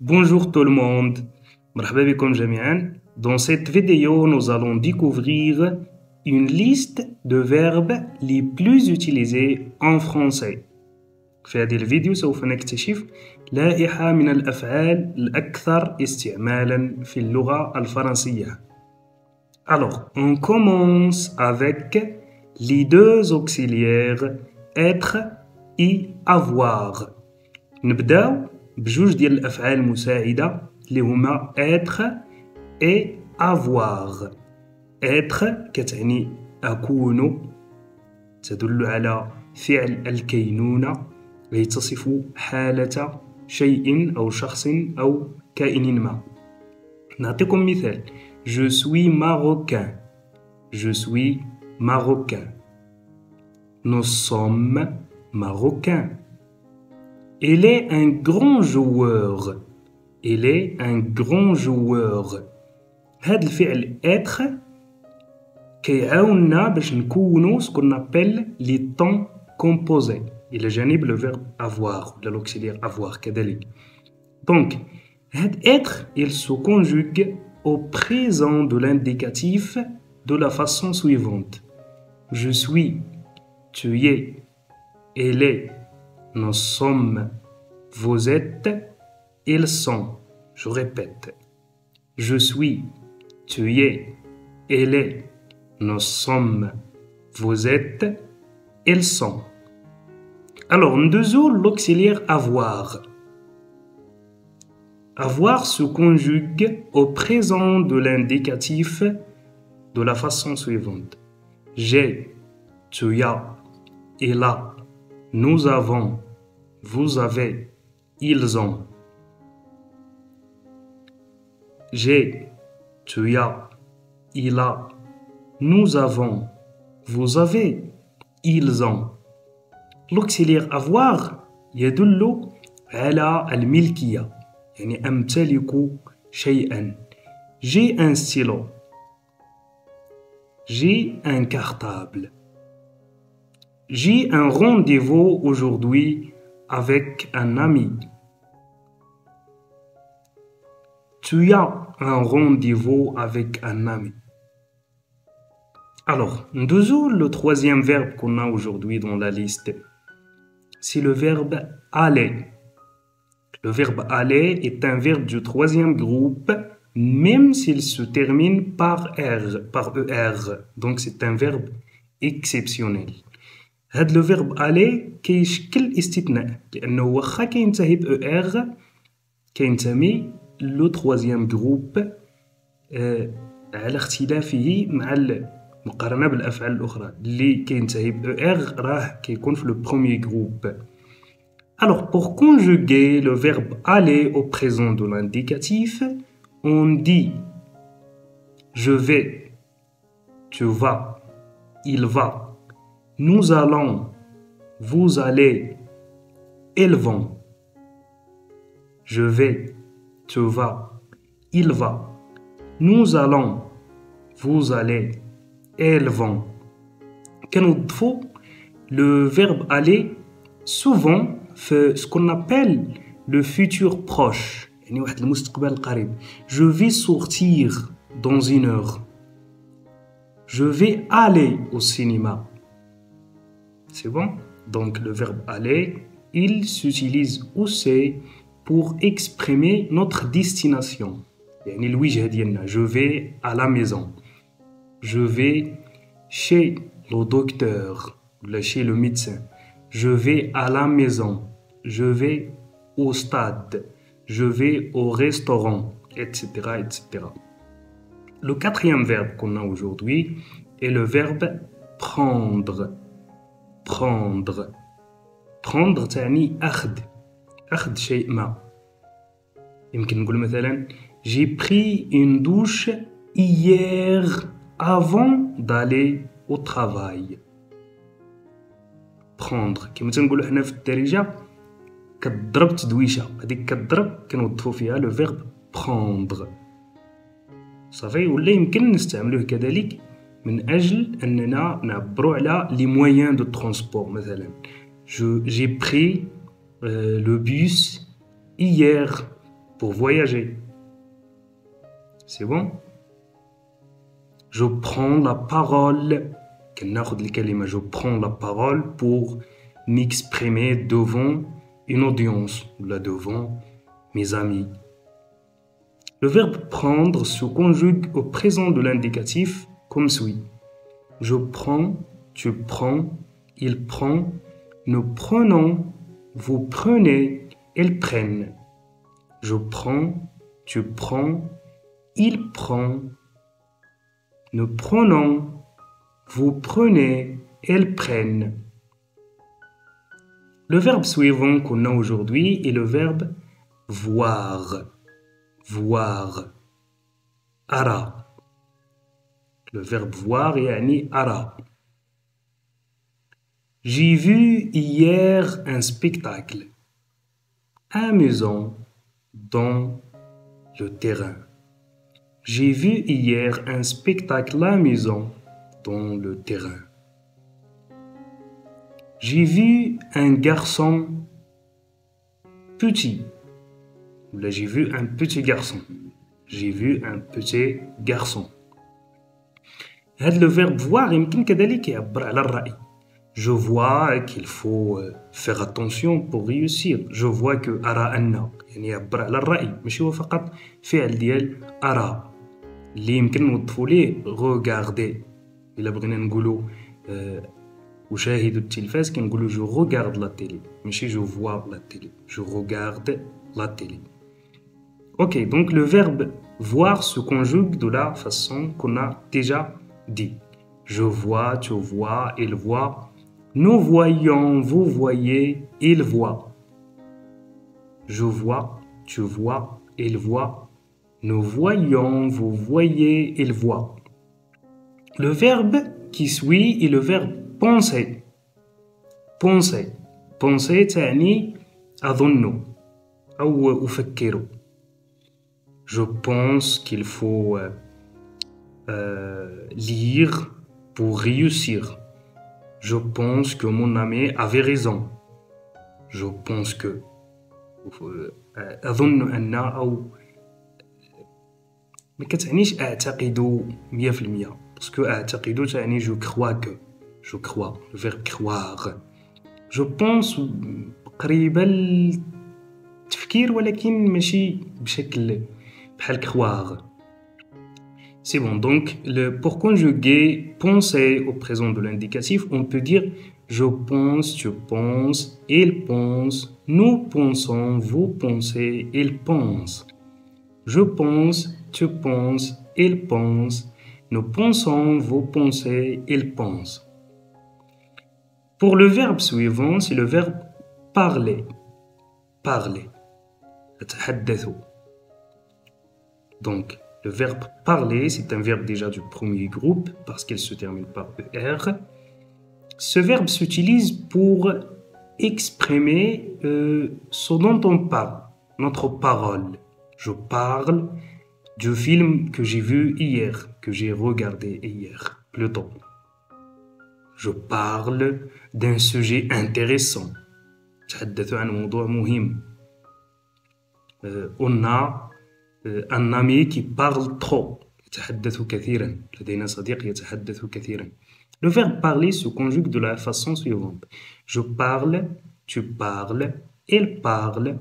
Bonjour tout le monde, مرحبا بكم جميعا. Dans cette vidéo, nous allons découvrir une liste de verbes les plus utilisés en français. في هذه الفيديو سوف نكتشف لائحة من الأفعال الأكثر استعمالا في اللغة الفرنسية. Alors, on commence avec les deux auxiliaires être et avoir. نبداو بجوج ديال الأفعال المساعدة اللي هما être et avoir. être كتعني أكون، تدل على فعل الكينونة التي تصف حالة شيء أو شخص أو كائن ما. نعطيكم مثال: Je suis marocain. Je suis marocain. Nous sommes marocains. Il est un grand joueur. Il est un grand joueur. هذا الفعل être كيعاوننا باش نكونو ce qu'on appelle les temps composés إلى جانب le verbe avoir ولا l'auxiliaire avoir كذلك. Donc, هذا être il se conjugue au présent de l'indicatif de la façon suivante: je suis, tu es, elle est, nous sommes, vous êtes, ils sont. Je répète: je suis, tu es, elle est, nous sommes, vous êtes, ils sont. Alors, ندوزو l'auxiliaire avoir. Avoir se conjugue au présent de l'indicatif de la façon suivante: j'ai, tu as, il a, nous avons, vous avez, ils ont. J'ai, tu as, il a, nous avons, vous avez, ils ont. L'auxiliaire avoir يدل على الملكية، يعني أمتلك شيئا. J'ai un stylo. J'ai un cartable. J'ai un rendez-vous aujourd'hui avec un ami. Tu as un rendez-vous avec un ami. Alors, nous le troisième verbe qu'on a aujourd'hui dans la liste. C'est le verbe aller. Le verbe aller est un verbe du troisième groupe, même s'il se termine par R, par ER. Donc c'est un verbe exceptionnel. هذا لو فيرب aller كيشكل استثناء، لأنه واخا كينتهي ب ER كينتمي لو troisième groupe على اختلافه مع المقارنة بالأفعال الأخرى اللي كينتهي ب ER راه كيكون في le premier groupe. Alors, pour conjuguer le verbe aller au présent de l'indicatif, on dit je vais, tu vas, il va, nous allons, vous allez, ils vont. Je vais, tu vas, il va, nous allons, vous allez, elles vont. كنوظفوا le verbe aller souvent في ce qu'on appelle le futur proche، يعني واحد المستقبل القريب. Je vais sortir dans une heure. Je vais aller au cinéma. C'est bon? Donc le verbe aller, il s'utilise aussi pour exprimer notre destination. يعني الوجهة ديالنا. Je vais à la maison. Je vais chez le docteur ou chez le médecin. Je vais à la maison. Je vais au stade. Je vais au restaurant, etc., etc. Le quatrième verbe qu'on a aujourd'hui est le verbe prendre. Prendre. Prendre تعني أخذ. أخذ شيء ما. يمكن نقول مثلا j'ai pris une douche hier avant d'aller au travail. prendre كما تنقولوا حنا في الدارجة كضرب تدويشة، هذيك كضرب كنوظفوا فيها لو فيرب prendre. صافي، ولا يمكن نستعملوه كذلك من أجل أننا نعبروا على لي مويان دو ترونسبور. مثلا j'ai pris le bus hier pour voyager. C'est bon? Je prends la parole. Je prends la parole pour m'exprimer devant une audience, là devant mes amis. Le verbe prendre se conjugue au présent de l'indicatif comme suit. Je prends, tu prends, il prend, nous prenons, vous prenez, elles prennent. Je prends, tu prends, il prend, nous prenons, vous prenez, elles prennent. Le verbe suivant qu'on a aujourd'hui est le verbe voir. Voir. Ara. Le verbe voir يعني ara. J'ai vu hier un spectacle amusant dans le terrain. J'ai vu hier un spectacle amusant dans le terrain. J'ai vu un garçon petit. Là, j'ai vu un petit garçon. J'ai vu un petit garçon. هذا le verbe voir يمكن كذلك يعبر على الرأي. Je vois qu'il faut faire attention pour réussir. Je vois que أرى أن يعني يعبر على الرأي ماشي هو فقط فعل ديال أرى اللي يمكن نوظفوا ليه regarder. إلا بغينا نقولوا أشاهد التلفاز كنقولوا je regarde la télé ماشي je vois la télé. Je regarde la télé. Ok, donc le verbe voir se conjugue de la façon qu'on a déjà dit. Je vois, tu vois, il voit. Nous voyons, vous voyez, il voit. Je vois, tu vois, il voit. Nous voyons, vous voyez, il voit. Le verbe qui suit est le verbe penser. Penser. Penser تعني أظن أو أفكر. Je pense qu'il faut lire pour réussir. Je pense que mon ami avait raison. Je pense que أظن أن أو ما كتعنيش أعتقد 100% parce que أعتقد تعني je crois que. Je crois. Le verbe croire. Je pense قريبة للتفكير ولكن ماشي بشكل بحال croire. C'est bon, donc pour conjuguer penser au présent de l'indicatif, on peut dire je pense, tu penses, il pense, nous pensons, vous pensez, il pense. Je pense, tu penses, il pense, nous pensons, vous pensez, il pense. Pour le verbe suivant, c'est le verbe parler. Parler. أتحدث. Donc, le verbe parler, c'est un verbe déjà du premier groupe parce qu'il se termine par ER. Ce verbe s'utilise pour exprimer ce dont on parle, notre parole. Je parle du film que j'ai vu hier, que j'ai regardé hier, plutôt. Je parle d'un sujet intéressant. أتحدث عن موضوع مهم. On a un ami qui parle trop. يتحدث كثيرا. لدينا صديق يتحدث كثيرا. Le verbe parler se conjugue de la façon suivante. Je parle, tu parles, il parle,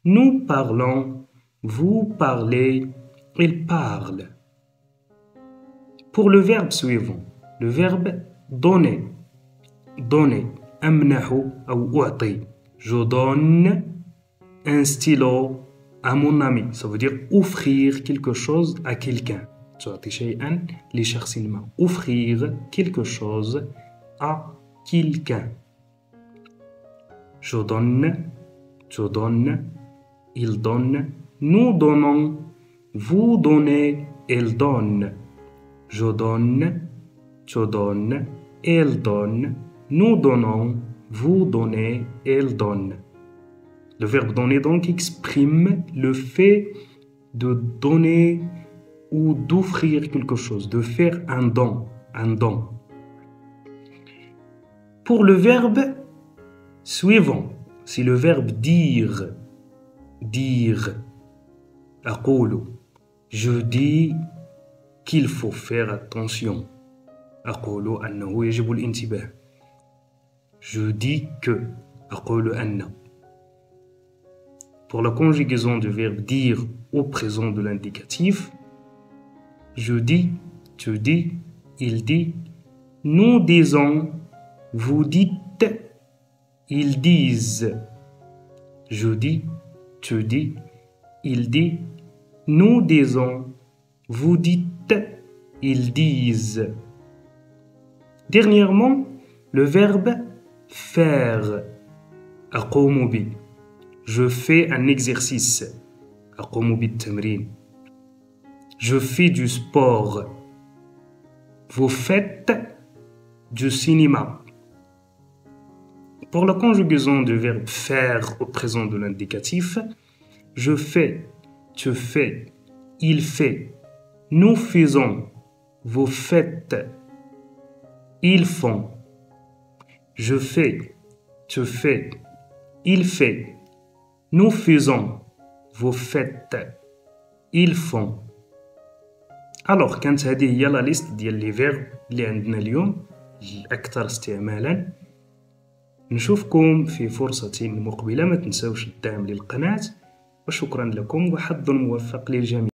nous parlons, vous parlez, il parle. Pour le verbe suivant, le verbe donner. Donner. أمنح أو أعطي. Je donne un stylo à mon ami. Ça veut dire offrir quelque chose à quelqu'un. تعطي شيئا لشخص ما. Offrir quelque chose à quelqu'un. Je donne, tu donnes, il donne, nous donnons, vous donnez, elle donne. Je donne, tu donnes, elle donne, nous donnons, vous donnez, elle donne. Le verbe donner donc exprime le fait de donner ou d'offrir quelque chose, de faire un don, un don. Pour le verbe suivant, c'est le verbe dire, dire. أقول je dis qu'il faut faire attention. أقول أنه يجب الانتباه. Je dis que. أقول أن. Pour la conjugaison du verbe dire au présent de l'indicatif, je dis, tu dis, il dit, nous disons, vous dites, ils disent. Je dis, tu dis, il dit, nous disons, vous dites, ils disent. Dernièrement, le verbe faire. أقوم بي. Je fais un exercice. أقوم بالتمرين. Je fais du sport. Vous faites du cinéma. Pour la conjugaison du verbe faire au présent de l'indicatif, je fais, tu fais, il fait, nous faisons, vous faites, ils font. Je fais, tu fais, il fait, nous faisons, vous faites, ils font. Alors كانت هذه هي لا ليست ديال لي فيرب اللي عندنا اليوم الأكثر استعمالا. نشوفكم في فرصة مقبلة. ما تنسوش الدعم للقناة وشكرا لكم وحظ موفق للجميع.